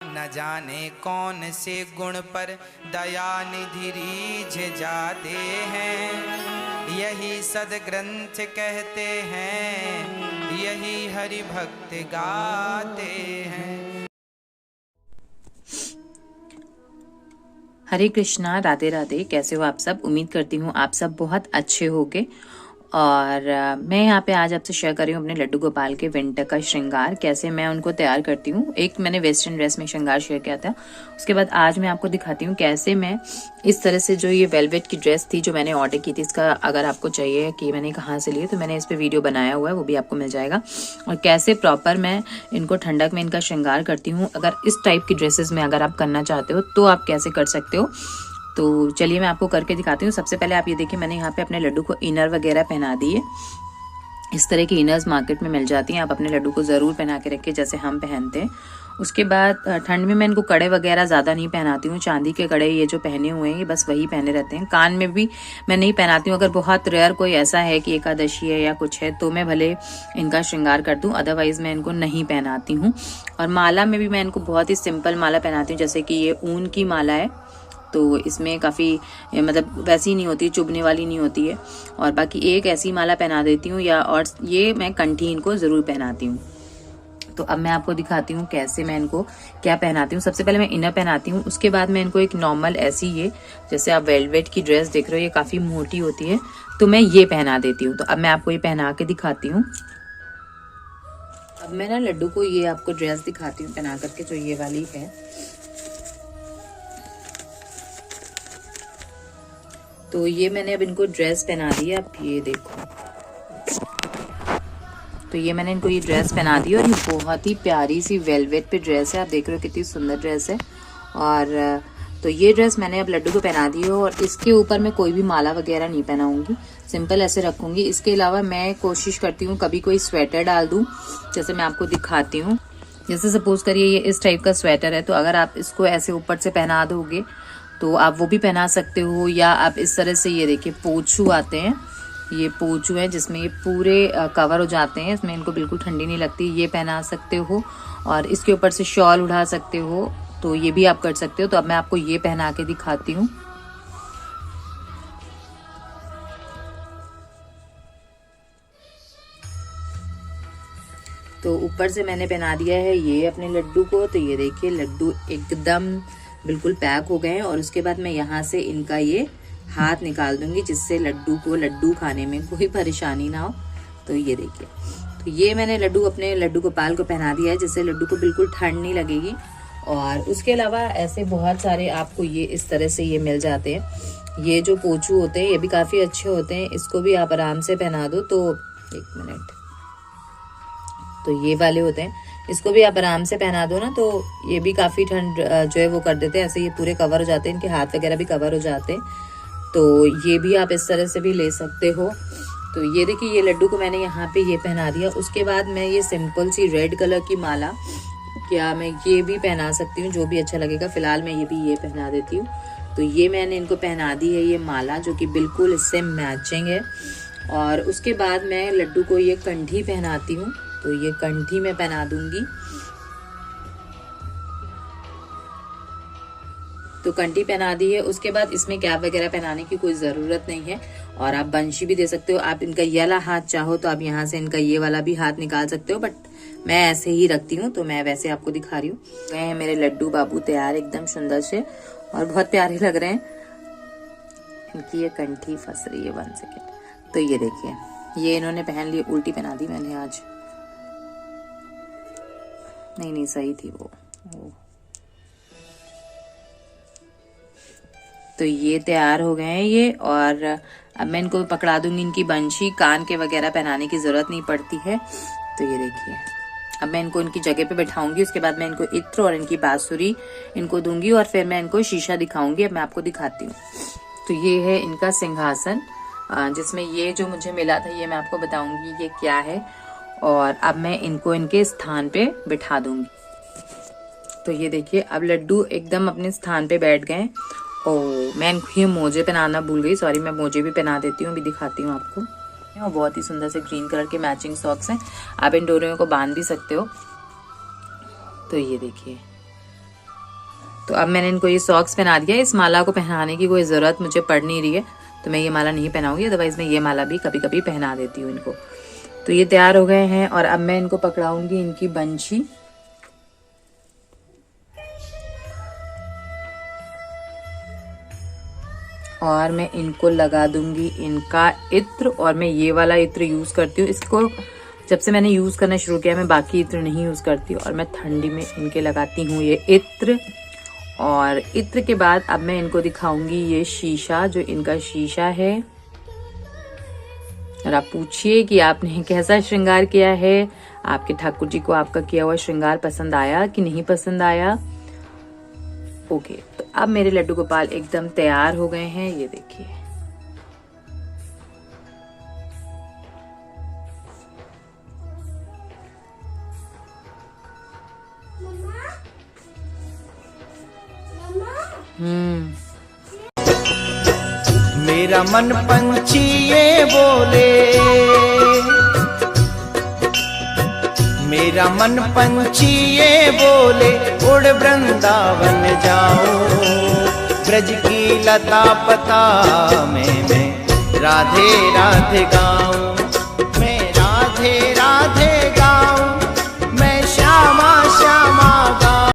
न जाने कौन से गुण पर दया निधि रीझ जाते हैं, यही सदग्रंथ कहते हैं, यही हरि भक्त गाते हैं। हरे कृष्णा, राधे राधे। कैसे हो आप सब? उम्मीद करती हूँ आप सब बहुत अच्छे होगे। और मैं यहाँ पे आज आपसे शेयर कर रही हूँ अपने लड्डू गोपाल के विंटर का श्रृंगार, कैसे मैं उनको तैयार करती हूँ। एक मैंने वेस्टर्न ड्रेस में श्रृंगार शेयर किया था, उसके बाद आज मैं आपको दिखाती हूँ कैसे मैं इस तरह से, जो ये वेलवेट की ड्रेस थी जो मैंने ऑर्डर की थी, इसका अगर आपको चाहिए कि मैंने कहाँ से लिए तो मैंने इस पर वीडियो बनाया हुआ है, वो भी आपको मिल जाएगा। और कैसे प्रॉपर मैं इनको ठंडक में इनका श्रृंगार करती हूँ। अगर इस टाइप की ड्रेसेस में अगर आप करना चाहते हो तो आप कैसे कर सकते हो, तो चलिए मैं आपको करके दिखाती हूँ। सबसे पहले आप ये देखिए, मैंने यहाँ पे अपने लड्डू को इनर वगैरह पहना दिए। इस तरह की इनर्स मार्केट में मिल जाती हैं, आप अपने लड्डू को ज़रूर पहना के रखिए जैसे हम पहनते हैं। उसके बाद ठंड में मैं इनको कड़े वगैरह ज़्यादा नहीं पहनाती हूँ। चांदी के कड़े ये जो पहने हुए हैं ये बस वही पहने रहते हैं। कान में भी मैं नहीं पहनाती हूँ। अगर बहुत रेयर कोई ऐसा है कि एकादशी है या कुछ है तो मैं भले इनका श्रृंगार कर दूँ, अदरवाइज़ मैं इनको नहीं पहनाती हूँ। और माला में भी मैं इनको बहुत ही सिंपल माला पहनाती हूँ, जैसे कि ये ऊन की माला है तो इसमें काफ़ी मतलब वैसी नहीं होती, चुभने वाली नहीं होती है। और बाकी एक ऐसी माला पहना देती हूँ, या और ये मैं कंठी इनको ज़रूर पहनाती हूँ। तो अब मैं आपको दिखाती हूँ कैसे मैं इनको क्या पहनाती हूँ। सबसे पहले मैं इनर पहनाती हूँ, उसके बाद मैं इनको एक नॉर्मल ऐसी, ये जैसे आप वेलवेट की ड्रेस देख रहे हो ये काफ़ी मोटी होती है, तो मैं ये पहना देती हूँ। तो अब मैं आपको ये पहना के दिखाती हूँ। अब मैं ना लड्डू को ये आपको ड्रेस दिखाती हूँ पहना करके, जो ये वाली है। तो ये मैंने अब इनको ड्रेस पहना दी है। अब ये देखो, तो ये मैंने इनको ये ड्रेस पहना दी और ये बहुत ही प्यारी सी वेलवेट पे ड्रेस है। आप देख रहे हो कितनी सुंदर ड्रेस है। और तो ये ड्रेस मैंने अब लड्डू को पहना दी है, और इसके ऊपर मैं कोई भी माला वगैरह नहीं पहनाऊंगी, सिंपल ऐसे रखूंगी। इसके अलावा मैं कोशिश करती हूँ कभी कोई स्वेटर डाल दूँ, जैसे मैं आपको दिखाती हूँ। जैसे सपोज करिए ये इस टाइप का स्वेटर है, तो अगर आप इसको ऐसे ऊपर से पहना दोगे तो आप वो भी पहना सकते हो। या आप इस तरह से, ये देखिए पोंछू आते हैं, ये पोंछू है जिसमें ये पूरे कवर हो जाते हैं, इसमें इनको बिल्कुल ठंडी नहीं लगती, ये पहना सकते हो। और इसके ऊपर से शॉल उड़ा सकते हो, तो ये भी आप कर सकते हो। तो अब मैं आपको ये पहना के दिखाती हूँ। तो ऊपर से मैंने पहना दिया है ये अपने लड्डू को। तो ये देखिए लड्डू एकदम बिल्कुल पैक हो गए हैं। और उसके बाद मैं यहाँ से इनका ये हाथ निकाल दूंगी, जिससे लड्डू को लड्डू खाने में कोई परेशानी ना हो। तो ये देखिए, तो ये मैंने लड्डू अपने लड्डू गोपाल को पहना दिया है, जिससे लड्डू को बिल्कुल ठंड नहीं लगेगी। और उसके अलावा ऐसे बहुत सारे आपको ये इस तरह से ये मिल जाते हैं। ये जो पोंछू होते हैं ये भी काफ़ी अच्छे होते हैं, इसको भी आप आराम से पहना दो। तो एक मिनट, तो ये वाले होते हैं, इसको भी आप आराम से पहना दो ना, तो ये भी काफ़ी ठंड जो है वो कर देते हैं। ऐसे ये पूरे कवर हो जाते हैं, इनके हाथ वगैरह भी कवर हो जाते हैं। तो ये भी आप इस तरह से भी ले सकते हो। तो ये देखिए, ये लड्डू को मैंने यहाँ पे ये पहना दिया। उसके बाद मैं ये सिंपल सी रेड कलर की माला, क्या मैं ये भी पहना सकती हूँ, जो भी अच्छा लगेगा। फिलहाल मैं ये पहना देती हूँ। तो ये मैंने इनको पहना दी है ये माला, जो कि बिल्कुल इससे मैचिंग है। और उसके बाद मैं लड्डू को ये कंठी पहनाती हूँ। तो ये कंठी में पहना दूंगी। तो कंठी पहना दी है। उसके बाद इसमें कैप वगैरह पहनाने की कोई ज़रूरत नहीं है। और आप बंशी भी दे सकते हो। आप इनका ये वाला हाथ चाहो तो आप यहाँ से इनका ये वाला भी हाथ निकाल सकते हो, बट मैं ऐसे ही रखती हूँ, तो मैं वैसे आपको दिखा रही हूँ। गए हैं मेरे लड्डू बाबू तैयार एकदम सुंदर से, और बहुत प्यारे लग रहे हैं। इनकी ये कंठी फंस रही है, 1 सेकेंड। तो ये देखिए, ये इन्होंने पहन ली, उल्टी पहना दी मैंने आज। नहीं सही थी वो। तो ये तैयार हो गए हैं ये। और अब मैं इनको पकड़ा दूंगी इनकी बंशी। कान के वगैरह पहनाने की जरूरत नहीं पड़ती है। तो ये देखिए, अब मैं इनको इनकी जगह पे बैठाऊंगी। उसके बाद मैं इनको इत्र और इनकी बांसुरी इनको दूंगी, और फिर मैं इनको शीशा दिखाऊंगी। अब मैं आपको दिखाती हूँ। तो ये है इनका सिंहासन, जिसमें ये जो मुझे मिला था ये मैं आपको बताऊंगी ये क्या है। और अब मैं इनको इनके स्थान पे बिठा दूंगी। तो ये देखिए, अब लड्डू एकदम अपने स्थान पे बैठ गए। ओ, मैं इनको ये मोजे पहनाना भूल गई, सॉरी। मैं मोजे भी पहना देती हूँ, अभी दिखाती हूँ आपको। और बहुत ही सुंदर से ग्रीन कलर के मैचिंग सॉक्स हैं, आप इन डोरियों को बांध भी सकते हो। तो ये देखिए, तो अब मैंने इनको ये सॉक्स पहना दिया। इस माला को पहनाने की कोई ज़रूरत मुझे पड़ नहीं रही है, तो मैं ये माला नहीं पहनाऊंगी, अदरवाइज़ मैं ये माला भी कभी कभी पहना देती हूँ इनको। तो ये तैयार हो गए हैं और अब मैं इनको पकड़ाऊंगी इनकी बंशी, और मैं इनको लगा दूंगी इनका इत्र। और मैं ये वाला इत्र यूज़ करती हूँ। इसको जब से मैंने यूज़ करना शुरू किया मैं बाकी इत्र नहीं यूज़ करती, और मैं ठंडी में इनके लगाती हूँ ये इत्र। और इत्र के बाद अब मैं इनको दिखाऊंगी ये शीशा, जो इनका शीशा है। और आप पूछिए कि आपने कैसा श्रृंगार किया है, आपके ठाकुर जी को आपका किया हुआ श्रृंगार पसंद आया कि नहीं पसंद आया। ओके, तो अब मेरे लड्डू गोपाल एकदम तैयार हो गए हैं, ये देखिए। मेरा मन पंछी ये बोले, मेरा मन पंछी ये बोले, उड़ वृंदावन जाऊं, ब्रज की लता पता में मैं राधे राधे गाऊं।